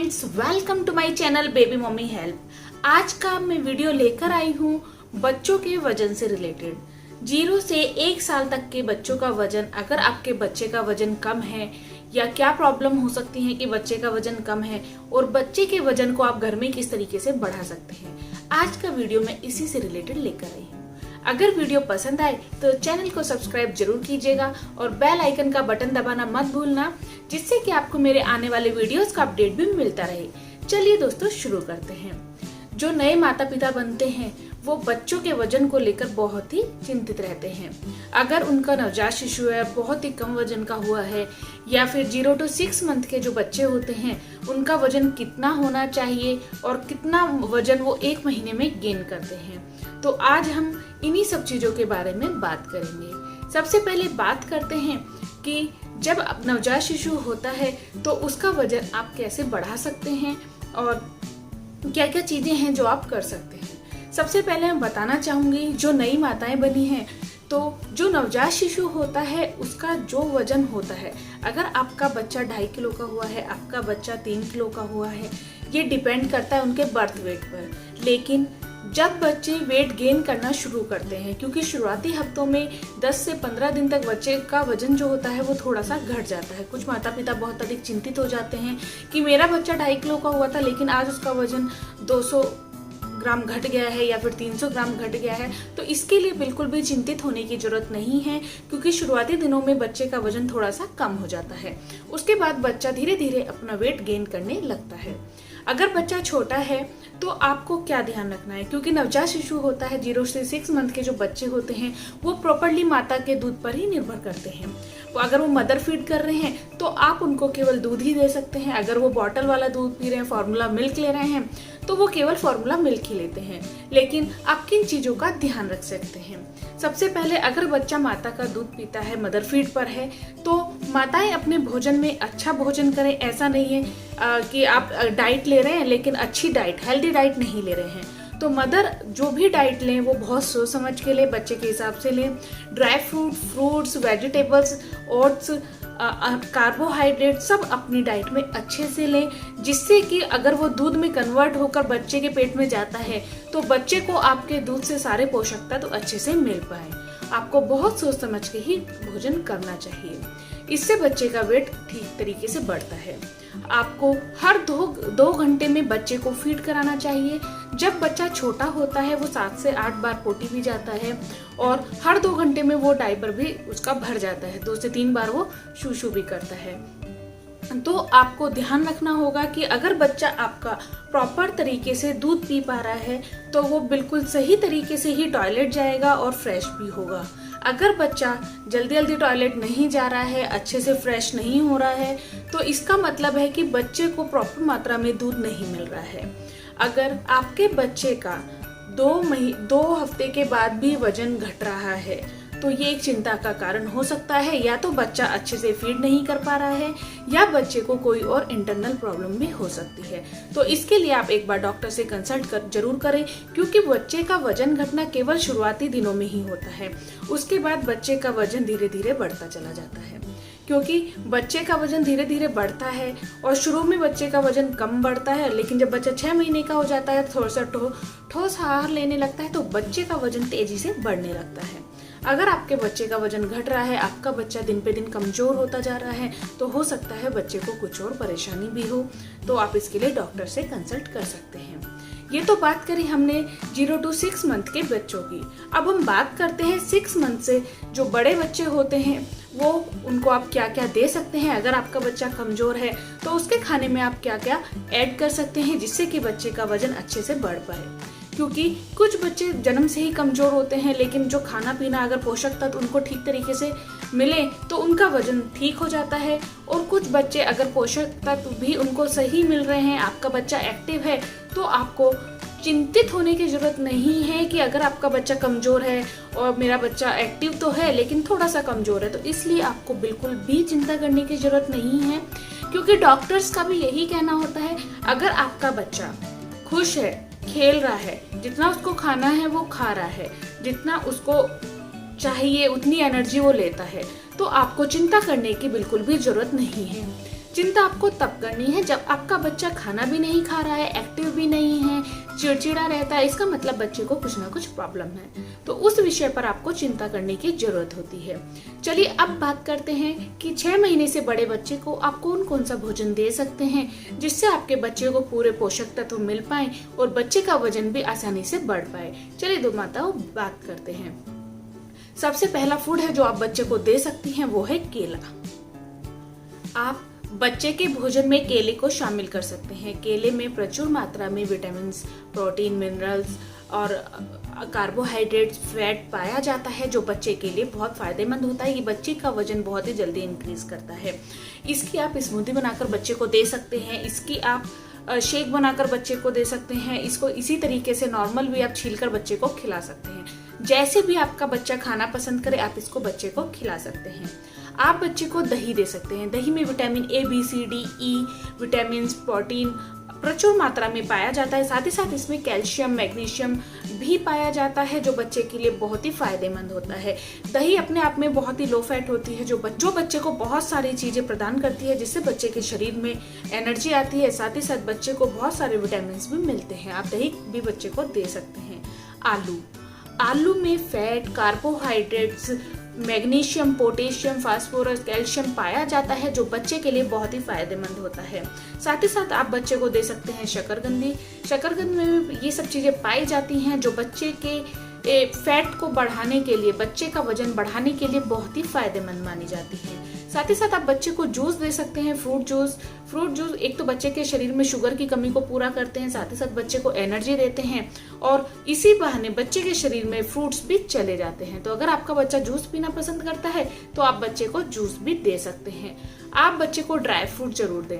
Friends, welcome to my channel baby mummy help. आज का मैं वीडियो लेकर आई हूँ बच्चों के वजन से रिलेटेड। 0 से 1 साल तक के बच्चों का वजन, अगर आपके बच्चे का वजन कम है या क्या प्रॉब्लम हो सकती है कि बच्चे का वजन कम है और बच्चे के वजन को आप घर में किस तरीके से बढ़ा सकते हैं, आज का वीडियो मैं इसी से रिलेटेड लेकर आई हूँ। अगर वीडियो पसंद आए तो चैनल को सब्सक्राइब जरूर कीजिएगा और बेल आइकन का बटन दबाना मत भूलना, जिससे कि आपको मेरे आने वाले वीडियोस का अपडेट भी मिलता रहे। चलिए दोस्तों, शुरू करते हैं। जो नए माता पिता बनते हैं वो बच्चों के वजन को लेकर बहुत ही चिंतित रहते हैं। अगर उनका नवजात शिशु है, बहुत ही कम वजन का हुआ है, या फिर 0 to 6 मंथ के जो बच्चे होते हैं उनका वजन कितना होना चाहिए और कितना वजन वो 1 महीने में गेन करते हैं, तो आज हम इन्हीं सब चीजों के बारे में बात करेंगे। सबसे पहले बात करते हैं कि जब नवजात शिशु होता है तो उसका वजन आप कैसे बढ़ा सकते हैं और क्या क्या चीजें हैं जो आप कर सकते हैं। सबसे पहले मैं बताना चाहूंगी, जो नई माताएं बनी हैं तो जो नवजात शिशु होता है उसका जो वजन होता है, अगर आपका बच्चा 2.5 किलो का हुआ है, आपका बच्चा 3 किलो का हुआ है, ये डिपेंड करता है उनके बर्थ वेट पर। लेकिन जब बच्चे वेट गेन करना शुरू करते हैं, क्योंकि शुरुआती हफ्तों में 10 से 15 दिन तक बच्चे का वजन जो होता है वो थोड़ा सा घट जाता है। कुछ माता पिता बहुत अधिक चिंतित हो जाते हैं कि मेरा बच्चा 2.5 किलो का हुआ था लेकिन आज उसका वजन 200 ग्राम घट गया है या फिर 300 ग्राम घट गया है। तो इसके लिए बिल्कुल भी चिंतित होने की जरूरत नहीं है, क्योंकि शुरुआती दिनों में बच्चे का वजन थोड़ा सा कम हो जाता है। उसके बाद बच्चा धीरे धीरे अपना वेट गेन करने लगता है। अगर बच्चा छोटा है तो आपको क्या ध्यान रखना है, क्योंकि नवजात शिशु होता है, 0 से 6 मंथ के जो बच्चे होते हैं वो प्रॉपरली माता के दूध पर ही निर्भर करते हैं। तो अगर वो मदर फीड कर रहे हैं तो आप उनको केवल दूध ही दे सकते हैं। अगर वो बॉटल वाला दूध पी रहे हैं, फार्मूला मिल्क ले रहे हैं, तो वो केवल फार्मूला मिल्क ही लेते हैं। लेकिन आप किन चीजों का ध्यान रख सकते हैं? सबसे पहले, अगर बच्चा माता का दूध पीता है, मदर फीड पर है, तो माताएं अपने भोजन में अच्छा भोजन करें। ऐसा नहीं है कि आप डाइट ले रहे हैं लेकिन अच्छी डाइट, हेल्दी डाइट नहीं ले रहे हैं। तो मदर जो भी डाइट लें वो बहुत सोच समझ के लें, बच्चे के हिसाब से लें। Dry fruits, vegetables, oats, carbohydrate सब अपनी डाइट में अच्छे से लें, जिससे कि अगर वो दूध में कन्वर्ट होकर बच्चे के पेट में जाता है तो बच्चे को आपके दूध से सारे पोषक तत्व अच्छे से मिल पाए। आपको बहुत सोच समझ के ही भोजन करना चाहिए, इससे बच्चे का वेट ठीक तरीके से बढ़ता है। आपको हर 2 घंटे में बच्चे को फीड कराना चाहिए। जब बच्चा छोटा होता है वो 7 से 8 बार पोटी भी जाता है और हर 2 घंटे में वो डायपर भी उसका भर जाता है, 2 से 3 बार वो शूशू भी करता है। तो आपको ध्यान रखना होगा कि अगर बच्चा आपका प्रॉपर तरीके से दूध पी पा रहा है तो वो बिल्कुल सही तरीके से ही टॉयलेट जाएगा और फ्रेश भी होगा। अगर बच्चा जल्दी जल्दी टॉयलेट नहीं जा रहा है, अच्छे से फ्रेश नहीं हो रहा है, तो इसका मतलब है कि बच्चे को प्रॉपर मात्रा में दूध नहीं मिल रहा है। अगर आपके बच्चे का 2 हफ्ते के बाद भी वजन घट रहा है तो ये एक चिंता का कारण हो सकता है। या तो बच्चा अच्छे से फीड नहीं कर पा रहा है या बच्चे को कोई और इंटरनल प्रॉब्लम भी हो सकती है। तो इसके लिए आप एक बार डॉक्टर से कंसल्ट जरूर करें, क्योंकि बच्चे का वजन घटना केवल शुरुआती दिनों में ही होता है। उसके बाद बच्चे का वजन धीरे धीरे बढ़ता चला जाता है, क्योंकि बच्चे का वजन धीरे धीरे बढ़ता है और शुरू में बच्चे का वजन कम बढ़ता है, लेकिन जब बच्चा 6 महीने का हो जाता है, थोड़ा सा ठोस आहार लेने लगता है, तो बच्चे का वजन तेजी से बढ़ने लगता है। अगर आपके बच्चे का वजन घट रहा है, आपका बच्चा दिन पे दिन कमजोर होता जा रहा है, तो हो सकता है बच्चे को कुछ और परेशानी भी हो, तो आप इसके लिए डॉक्टर से कंसल्ट कर सकते हैं। ये तो बात करी हमने 0 to 6 मंथ के बच्चों की। अब हम बात करते हैं 6 मंथ से जो बड़े बच्चे होते हैं, वो उनको आप क्या क्या दे सकते हैं। अगर आपका बच्चा कमजोर है तो उसके खाने में आप क्या क्या ऐड कर सकते हैं, जिससे कि बच्चे का वजन अच्छे से बढ़ पाए। क्योंकि कुछ बच्चे जन्म से ही कमजोर होते हैं, लेकिन जो खाना पीना, अगर पोषक तत्व उनको ठीक तरीके से मिले तो उनका वजन ठीक हो जाता है। और कुछ बच्चे अगर पोषक तत्व भी उनको सही मिल रहे हैं, आपका बच्चा एक्टिव है, तो आपको चिंतित होने की जरूरत नहीं है कि अगर आपका बच्चा कमजोर है और मेरा बच्चा एक्टिव तो है लेकिन थोड़ा सा कमजोर है, तो इसलिए आपको बिल्कुल भी चिंता करने की जरूरत नहीं है। क्योंकि डॉक्टर्स का भी यही कहना होता है, अगर आपका बच्चा खुश है, खेल रहा है, जितना उसको खाना है वो खा रहा है, जितना उसको चाहिए उतनी एनर्जी वो लेता है, तो आपको चिंता करने की बिल्कुल भी जरूरत नहीं है। चिंता आपको तब करनी है जब आपका बच्चा खाना भी नहीं खा रहा है, एक्टिव भी नहीं है, चिड़चिड़ा रहता है, इसका मतलब बच्चे को कुछ ना कुछ प्रॉब्लम है। तो उस विषय पर आपको चिंता करने की जरूरत होती है। चलिए अब बात करते हैं कि 6 महीने से बड़े बच्चे को आप कौन कौन सा भोजन दे सकते हैं जिससे आपके बच्चे को पूरे पोषक तत्व मिल पाए और बच्चे का वजन भी आसानी से बढ़ पाए। चलिए दो माताओं बात करते हैं। सबसे पहला फूड है जो आप बच्चे को दे सकती हैं वो है केला। आप बच्चे के भोजन में केले को शामिल कर सकते हैं। केले में प्रचुर मात्रा में विटामिन, प्रोटीन, मिनरल्स और कार्बोहाइड्रेट्स, फैट पाया जाता है जो बच्चे के लिए बहुत फायदेमंद होता है। ये बच्चे का वजन बहुत ही जल्दी इंक्रीज करता है। इसकी आप स्मूदी बनाकर बच्चे को दे सकते हैं। इसकी आप शेक बनाकर बच्चे को दे सकते हैं। इसको इसी तरीके से नॉर्मल भी आप छीलकर बच्चे को खिला सकते हैं। जैसे भी आपका बच्चा खाना पसंद करे आप इसको बच्चे को खिला सकते हैं। आप बच्चे को दही दे सकते हैं। दही में vitamin A, B, C, D, E, vitamin, protein प्रचुर मात्रा में पाया जाता है। साथ ही साथ इसमें कैल्शियम, मैग्नीशियम भी पाया जाता है जो बच्चे के लिए बहुत ही फायदेमंद होता है। दही अपने आप में बहुत ही लो फैट होती है जो बच्चे को बहुत सारी चीजें प्रदान करती है जिससे बच्चे के शरीर में एनर्जी आती है। साथ ही साथ बच्चे को बहुत सारे विटामिन भी मिलते हैं। आप दही भी बच्चे को दे सकते हैं। आलू में fat, carbohydrates, magnesium, potassium, phosphorus, calcium पाया जाता है जो बच्चे के लिए बहुत ही फायदेमंद होता है। साथ ही साथ आप बच्चे को दे सकते हैं शकरकंदी। शकरकंदी में भी ये सब चीजें पाई जाती हैं जो बच्चे के फैट को बढ़ाने के लिए, बच्चे का वजन बढ़ाने के लिए बहुत ही फायदेमंद मानी जाती है। साथ ही साथ आप बच्चे को जूस दे सकते हैं। फ्रूट जूस एक तो बच्चे के शरीर में शुगर की कमी को पूरा करते हैं, साथ ही साथ बच्चे को एनर्जी देते हैं और इसी बहाने बच्चे के शरीर में फ्रूट्स भी चले जाते हैं। तो अगर आपका बच्चा जूस पीना पसंद करता है तो आप बच्चे को जूस भी दे सकते हैं। आप बच्चे को ड्राई फ्रूट जरूर दें।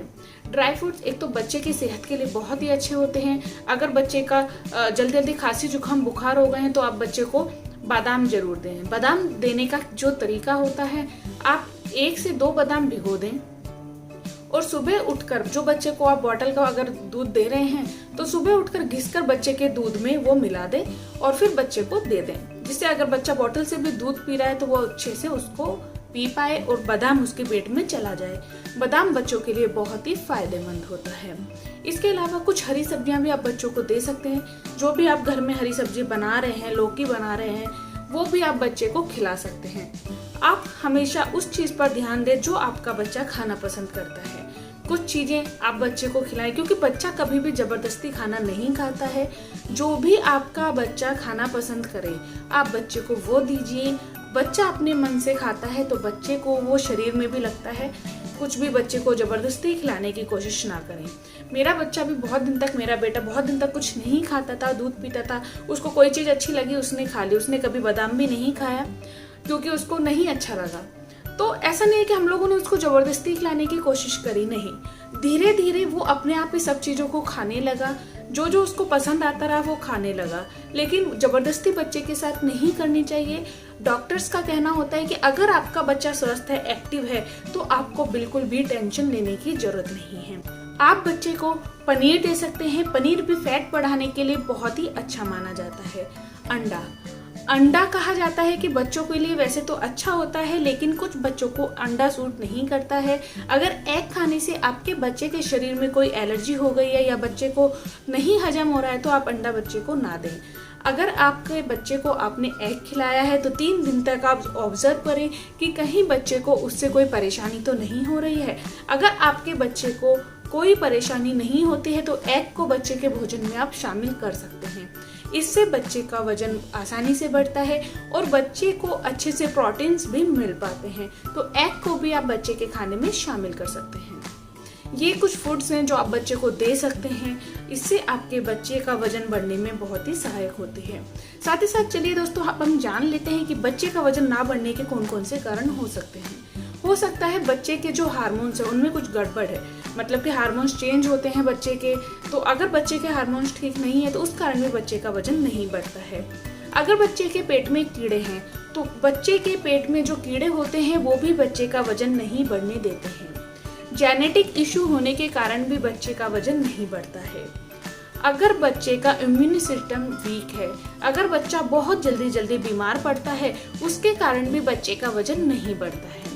ड्राई फ्रूट्स एक तो बच्चे की सेहत के लिए बहुत ही अच्छे होते हैं। अगर बच्चे का जल्दी खांसी, जुकाम, बुखार हो गए हैं तो आप बच्चे को बादाम जरूर दें। बादाम देने का जो तरीका होता है, आप 1 से 2 बादाम भिगो दें और सुबह उठकर, जो बच्चे को आप बॉटल का अगर दूध दे रहे हैं तो सुबह उठकर घिसकर बच्चे के दूध में वो मिला दें और फिर बच्चे को दे दें, जिससे अगर बच्चा बॉटल से भी दूध पी रहा है तो वो अच्छे से उसको पी पाए और बादाम उसके पेट में चला जाए। बादाम बच्चों के लिए बहुत ही फायदेमंद होता है। इसके अलावा कुछ हरी सब्जियां भी आप बच्चों को दे सकते हैं। जो भी आप घर में हरी सब्जी बना रहे हैं, लौकी बना रहे हैं, वो भी आप बच्चे को खिला सकते हैं। आप हमेशा उस चीज पर ध्यान दें जो आपका बच्चा खाना पसंद करता है। कुछ चीजें आप बच्चे को खिलाएं क्योंकि बच्चा कभी भी जबरदस्ती खाना नहीं खाता है। जो भी आपका बच्चा खाना पसंद करे आप बच्चे को वो दीजिए। बच्चा अपने मन से खाता है तो बच्चे को वो शरीर में भी लगता है। कुछ भी बच्चे को जबरदस्ती खिलाने की कोशिश ना करें। मेरा बेटा बहुत दिन तक कुछ नहीं खाता था, दूध पीता था, उसको कोई चीज अच्छी लगी उसने खा ली। उसने कभी बादाम भी नहीं खाया क्योंकि उसको नहीं अच्छा लगा। तो ऐसा नहीं है कि हम लोगों ने उसको जबरदस्ती खिलाने की कोशिश करी, नहीं। धीरे धीरे वो अपने आप ही सब चीजों को खाने लगा। जो जो उसको पसंद आता रहा वो खाने लगा। लेकिन जबरदस्ती बच्चे के साथ नहीं करनी चाहिए। डॉक्टर्स का कहना होता है कि अगर आपका बच्चा स्वस्थ है, एक्टिव है, तो आपको बिल्कुल भी टेंशन लेने की जरूरत नहीं है। आप बच्चे को पनीर दे सकते हैं। पनीर भी फैट बढ़ाने के लिए बहुत ही अच्छा माना जाता है। अंडा कहा जाता है कि बच्चों के लिए वैसे तो अच्छा होता है, लेकिन कुछ बच्चों को अंडा सूट नहीं करता है। अगर एग खाने से आपके बच्चे के शरीर में कोई एलर्जी हो गई है या बच्चे को नहीं हजम हो रहा है तो आप अंडा बच्चे को ना दें। अगर आपके बच्चे को आपने एग खिलाया है तो 3 दिन तक आप ऑब्जर्व करें कि कहीं बच्चे को उससे कोई परेशानी तो नहीं हो रही है। अगर आपके बच्चे को कोई परेशानी नहीं होती है तो एग को बच्चे के भोजन में आप शामिल कर सकते हैं। इससे बच्चे का वजन आसानी से बढ़ता है और बच्चे को अच्छे से प्रोटीन्स भी मिल पाते हैं। तो एग को भी आप बच्चे के खाने में शामिल कर सकते हैं। ये कुछ फूड्स हैं जो आप बच्चे को दे सकते हैं। इससे आपके बच्चे का वजन बढ़ने में बहुत ही सहायक होती है। साथ ही साथ चलिए दोस्तों, अब हम जान लेते हैं कि बच्चे का वजन ना बढ़ने के कौन कौन से कारण हो सकते हैं। हो सकता है बच्चे के जो हार्मोन्स है उनमें कुछ गड़बड़ है, मतलब कि हार्मोन्स चेंज होते हैं बच्चे के। तो अगर बच्चे के हार्मोन्स ठीक नहीं है तो उस कारण भी बच्चे का वजन नहीं बढ़ता है। अगर बच्चे के पेट में कीड़े हैं तो बच्चे के पेट में जो कीड़े होते हैं वो भी बच्चे का वजन नहीं बढ़ने देते हैं। जेनेटिक इशू होने के कारण भी बच्चे का वजन नहीं बढ़ता है। अगर बच्चे का इम्यून सिस्टम वीक है, अगर बच्चा बहुत जल्दी बीमार पड़ता है, उसके कारण भी बच्चे का वजन नहीं बढ़ता है।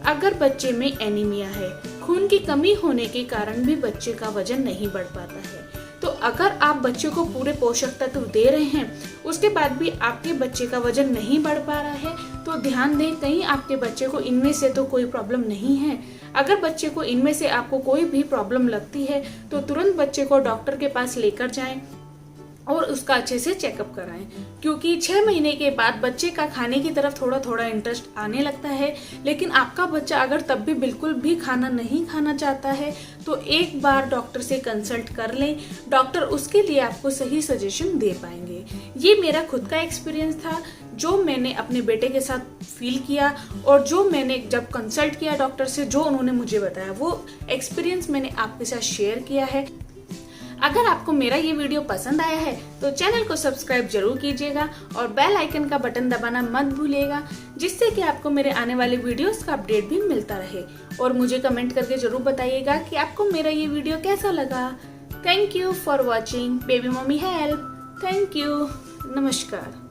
अगर बच्चे में एनीमिया है, खून की कमी होने के कारण भी बच्चे का वजन नहीं बढ़ पाता है। तो अगर आप बच्चे को पूरे पोषक तत्व दे रहे हैं, उसके बाद भी आपके बच्चे का वजन नहीं बढ़ पा रहा है, तो ध्यान दें कहीं आपके बच्चे को इनमें से तो कोई प्रॉब्लम नहीं है। अगर बच्चे को इनमें से आपको कोई भी प्रॉब्लम लगती है तो तुरंत बच्चे को डॉक्टर के पास लेकर जाएं और उसका अच्छे से चेकअप कराएं, क्योंकि 6 महीने के बाद बच्चे का खाने की तरफ थोड़ा थोड़ा इंटरेस्ट आने लगता है। लेकिन आपका बच्चा अगर तब भी बिल्कुल भी खाना नहीं खाना चाहता है तो एक बार डॉक्टर से कंसल्ट कर लें, डॉक्टर उसके लिए आपको सही सजेशन दे पाएंगे। ये मेरा खुद का एक्सपीरियंस था जो मैंने अपने बेटे के साथ फील किया, और जो मैंने जब कंसल्ट किया डॉक्टर से, जो उन्होंने मुझे बताया वो एक्सपीरियंस मैंने आपके साथ शेयर किया है। अगर आपको मेरा ये वीडियो पसंद आया है तो चैनल को सब्सक्राइब जरूर कीजिएगा और बेल आइकन का बटन दबाना मत भूलिएगा, जिससे कि आपको मेरे आने वाले वीडियोस का अपडेट भी मिलता रहे। और मुझे कमेंट करके जरूर बताइएगा कि आपको मेरा ये वीडियो कैसा लगा। Thank you for watching baby mummy help. Thank you. नमस्कार।